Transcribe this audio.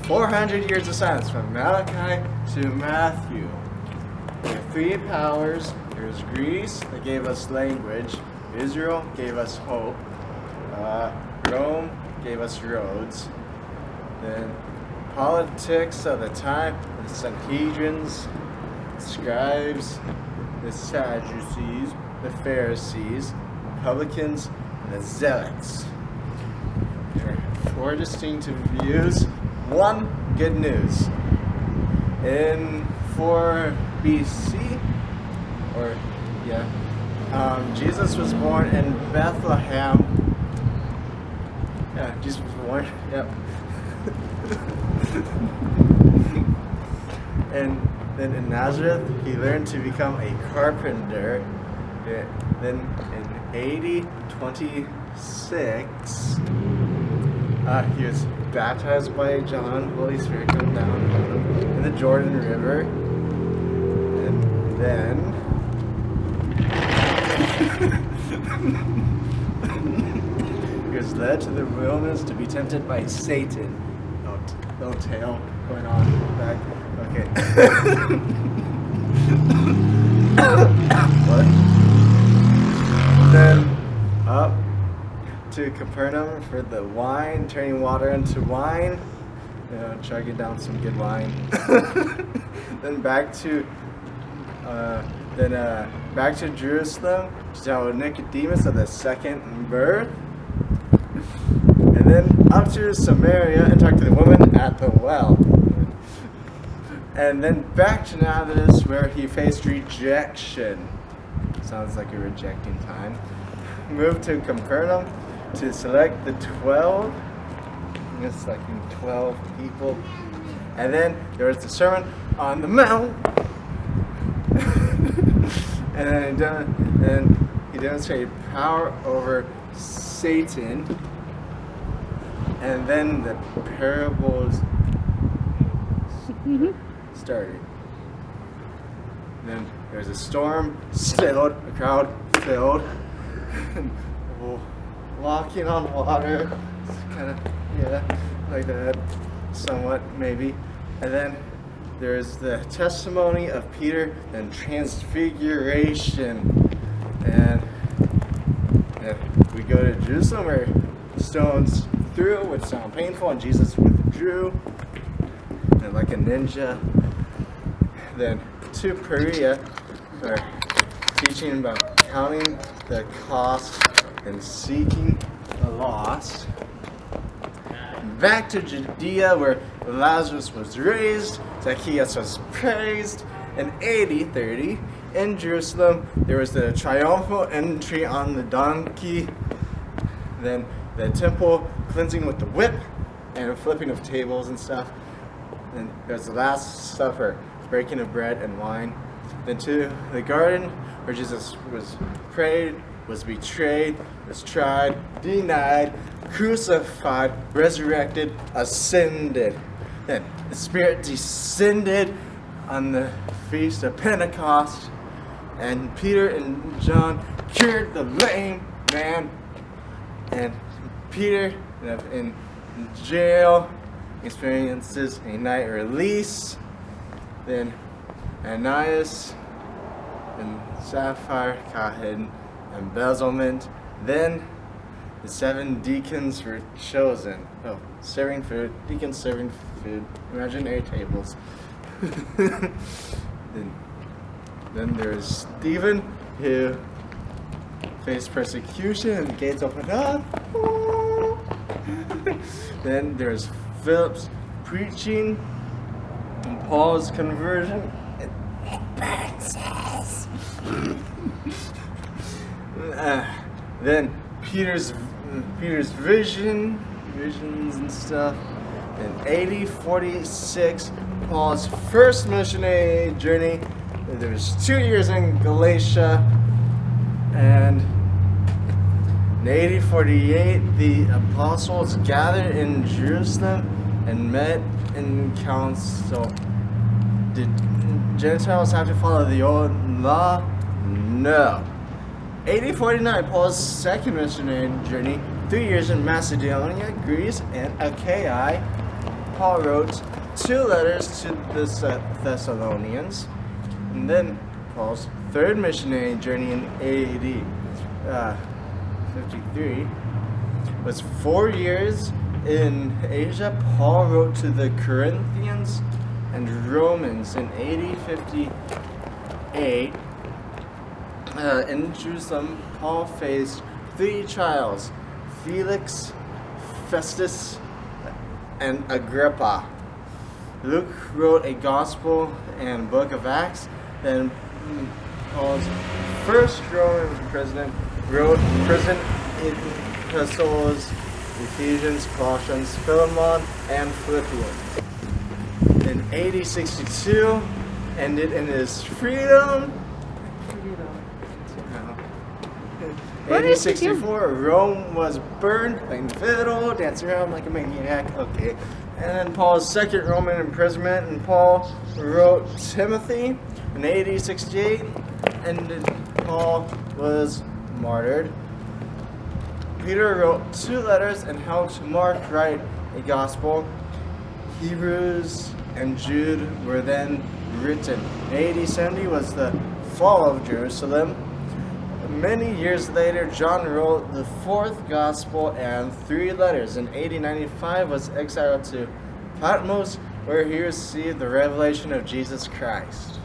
400 years of silence from Malachi to Matthew. We have three powers. There's Greece that gave us language. Israel gave us hope. Rome gave us roads. Then politics of the time, the Sanhedrins, the scribes, the Sadducees, the Pharisees, publicans, and the zealots. There are four distinctive views. One good news. In 4 BC, Jesus was born in Bethlehem. Yeah, Jesus was born. Yep. And then in Nazareth, he learned to become a carpenter. Then in AD 26, he was baptized by John. Holy Spirit came down on him in the Jordan River. And then he was led to the wilderness to be tempted by Satan. No tail going on back. Okay. What? Then up to Capernaum for the wine, turning water into wine. Chugging down some good wine. Then back to Jerusalem to tell Nicodemus of the second birth. And then up to Samaria and talk to the woman at the well. And then back to Nazareth where he faced rejection. Sounds like a rejecting time. Moved to Capernaum to select the 12. It's selecting 12 people. And then there was the Sermon on the Mount. And then he demonstrated power over Satan. And then the parables started. And then there's a storm, stilled, a crowd filled, and walking on water. It's kind of, like that, somewhat, maybe. And then there's the testimony of Peter and transfiguration. And we go to Jerusalem where stones threw, which sound painful, and Jesus withdrew, and like a ninja. Then to Perea, for teaching about counting the cost and seeking the lost. Back to Judea, where Lazarus was raised, Zacchaeus was praised. In AD 30, in Jerusalem, there was the triumphal entry on the donkey. Then the temple cleansing with the whip and flipping of tables and stuff. Then there's the Last Supper, breaking of bread and wine. Then to the garden where Jesus was prayed, was betrayed, was tried, denied, crucified, resurrected, ascended. Then the Spirit descended on the feast of Pentecost, and Peter and John cured the lame man. And Peter, in jail, experiences a night release. Then Ananias and Sapphira caught hidden embezzlement. Then the 7 deacons were chosen. Oh, serving food. Deacons serving food. Imaginary tables. Then there's Stephen, who faced persecution and the gates opened up. Then there's Philip's preaching and Paul's conversion. Then Peter's visions and stuff. In AD 46, Paul's first missionary journey. There was 2 years in Galatia, and in AD 48, the apostles gathered in Jerusalem and met in council. Did Gentiles have to follow the old law? No. AD 49, Paul's second missionary journey, 3 years in Macedonia, Greece, and Achaia. Paul wrote 2 letters to the Thessalonians. And then Paul's 3rd missionary journey in AD 53 was 4 years in Asia. Paul wrote to the Corinthians and Romans in AD 58. In Jerusalem, Paul faced 3 trials: Felix, Festus, and Agrippa. Luke wrote a gospel and book of Acts. Then Paul's first Roman president wrote prison epistles: Ephesians, Colossians, Philemon, and Philippians. In AD 62, ended in his freedom. AD 64, Rome was burned, playing the fiddle, dancing around like a maniac. Okay. And then Paul's 2nd Roman imprisonment, and Paul wrote Timothy in AD 68, and Paul was martyred. Peter wrote 2 letters and helped Mark write a gospel. Hebrews and Jude were then written. AD 70 was the fall of Jerusalem. Many years later, John wrote the 4th gospel and 3 letters. In AD 95 was exiled to Patmos, where he received the revelation of Jesus Christ.